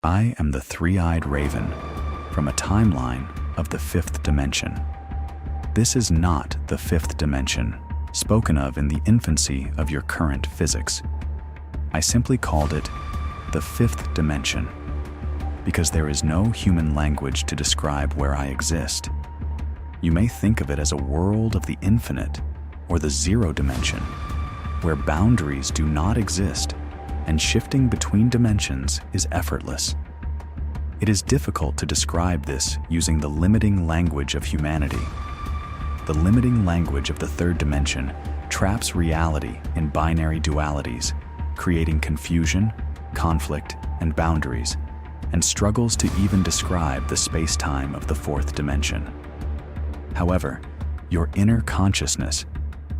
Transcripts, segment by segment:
I am the three-eyed raven from a timeline of the fifth dimension. This is not the fifth dimension spoken of in the infancy of your current physics. I simply called it the fifth dimension because there is no human language to describe where I exist. You may think of it as a world of the infinite or the zero dimension, where boundaries do not exist and shifting between dimensions is effortless. It is difficult to describe this using the limiting language of humanity. The limiting language of the third dimension traps reality in binary dualities, creating confusion, conflict, and boundaries, and struggles to even describe the space-time of the fourth dimension. However, your inner consciousness,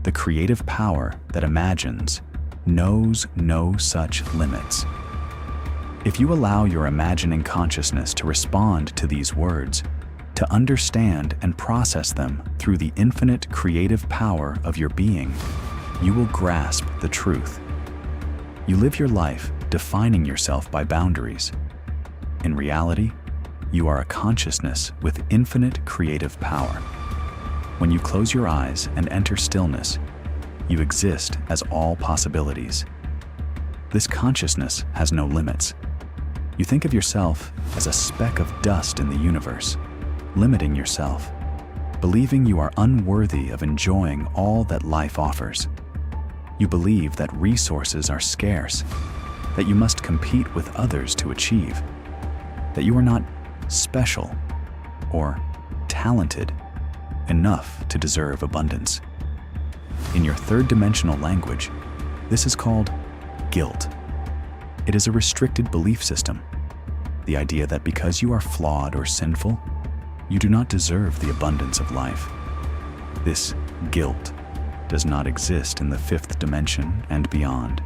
the creative power that imagines, knows no such limits. If you allow your imagining consciousness to respond to these words, to understand and process them through the infinite creative power of your being, you will grasp the truth. You live your life defining yourself by boundaries. In reality, you are a consciousness with infinite creative power. When you close your eyes and enter stillness, you exist as all possibilities. This consciousness has no limits. You think of yourself as a speck of dust in the universe, limiting yourself, believing you are unworthy of enjoying all that life offers. You believe that resources are scarce, that you must compete with others to achieve, that you are not special or talented enough to deserve abundance. In your third dimensional language, this is called guilt. It is a restricted belief system, the idea that because you are flawed or sinful, you do not deserve the abundance of life. This guilt does not exist in the fifth dimension and beyond.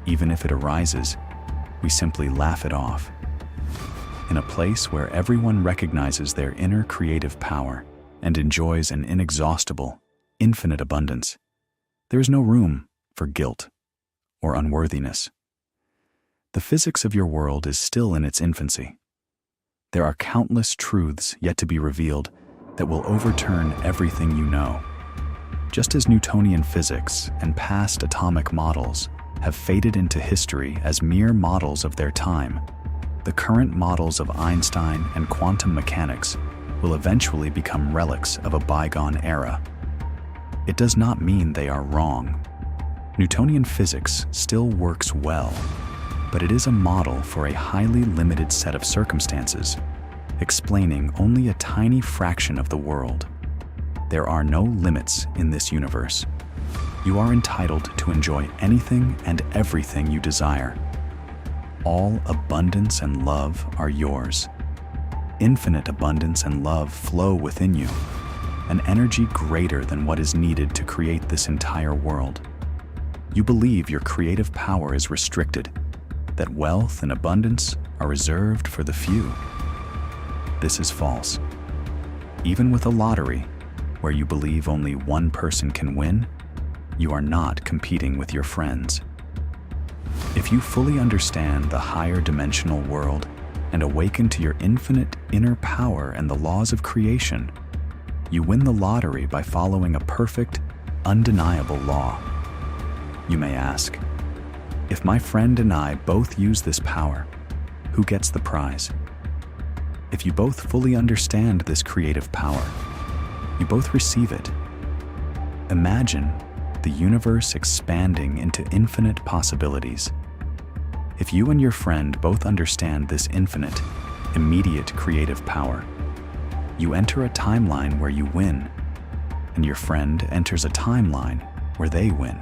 Even if it arises, we simply laugh it off. In a place where everyone recognizes their inner creative power and enjoys an inexhaustible, infinite abundance, there is no room for guilt or unworthiness. The physics of your world is still in its infancy. There are countless truths yet to be revealed that will overturn everything you know. Just as Newtonian physics and past atomic models have faded into history as mere models of their time, the current models of Einstein and quantum mechanics will eventually become relics of a bygone era. It does not mean they are wrong. Newtonian physics still works well, but it is a model for a highly limited set of circumstances, explaining only a tiny fraction of the world. There are no limits in this universe. You are entitled to enjoy anything and everything you desire. All abundance and love are yours. Infinite abundance and love flow within you, an energy greater than what is needed to create this entire world. You believe your creative power is restricted, that wealth and abundance are reserved for the few. This is false. Even with a lottery, where you believe only one person can win, you are not competing with your friends. If you fully understand the higher dimensional world and awaken to your infinite inner power and the laws of creation, you win the lottery by following a perfect, undeniable law. You may ask, if my friend and I both use this power, who gets the prize? If you both fully understand this creative power, you both receive it. Imagine the universe expanding into infinite possibilities. If you and your friend both understand this infinite, immediate creative power, you enter a timeline where you win, and your friend enters a timeline where they win.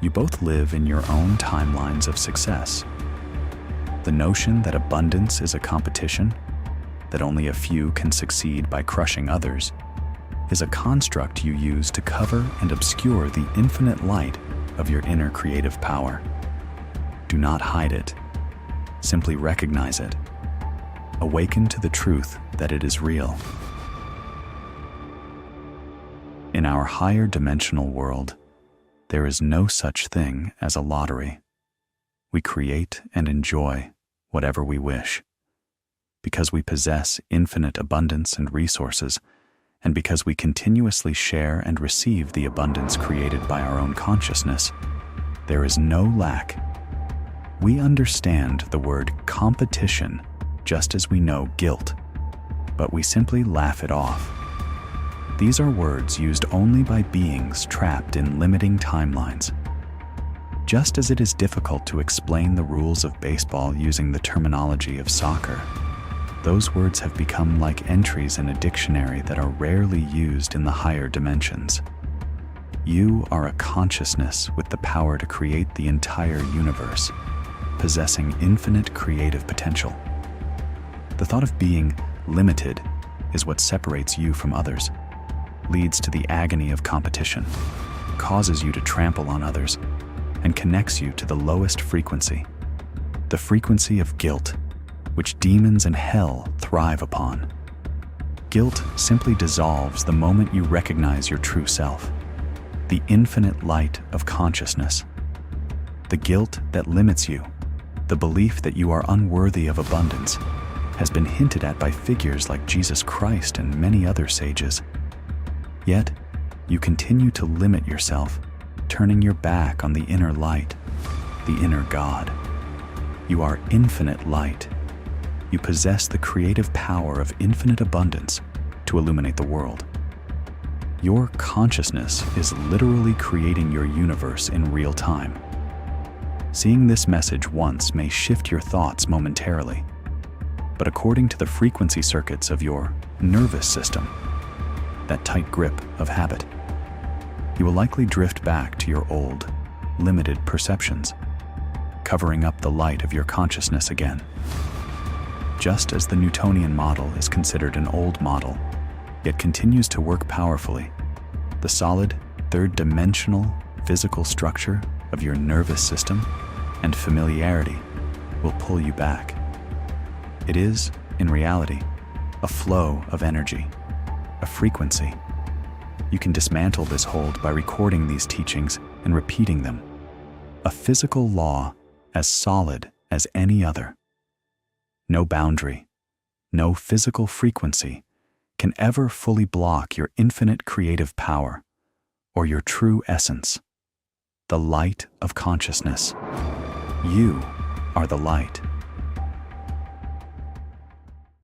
You both live in your own timelines of success. The notion that abundance is a competition, that only a few can succeed by crushing others, is a construct you use to cover and obscure the infinite light of your inner creative power. Do not hide it. Simply recognize it. Awaken to the truth that it is real. In our higher dimensional world, there is no such thing as a lottery. We create and enjoy whatever we wish. Because we possess infinite abundance and resources, and because we continuously share and receive the abundance created by our own consciousness, there is no lack. We understand the word competition just as we know guilt, but we simply laugh it off. These are words used only by beings trapped in limiting timelines. Just as it is difficult to explain the rules of baseball using the terminology of soccer, those words have become like entries in a dictionary that are rarely used in the higher dimensions. You are a consciousness with the power to create the entire universe, possessing infinite creative potential. The thought of being limited is what separates you from others, leads to the agony of competition, causes you to trample on others, and connects you to the lowest frequency, the frequency of guilt, which demons and hell thrive upon. Guilt simply dissolves the moment you recognize your true self, the infinite light of consciousness. The guilt that limits you, the belief that you are unworthy of abundance, has been hinted at by figures like Jesus Christ and many other sages. Yet, you continue to limit yourself, turning your back on the inner light, the inner God. You are infinite light. You possess the creative power of infinite abundance to illuminate the world. Your consciousness is literally creating your universe in real time. Seeing this message once may shift your thoughts momentarily, but according to the frequency circuits of your nervous system, that tight grip of habit, you will likely drift back to your old, limited perceptions, covering up the light of your consciousness again. Just as the Newtonian model is considered an old model, yet continues to work powerfully, the solid, third-dimensional physical structure of your nervous system and familiarity will pull you back. It is, in reality, a flow of energy, a frequency. You can dismantle this hold by recording these teachings and repeating them. A physical law as solid as any other. No boundary, no physical frequency can ever fully block your infinite creative power or your true essence, the light of consciousness. You are the light.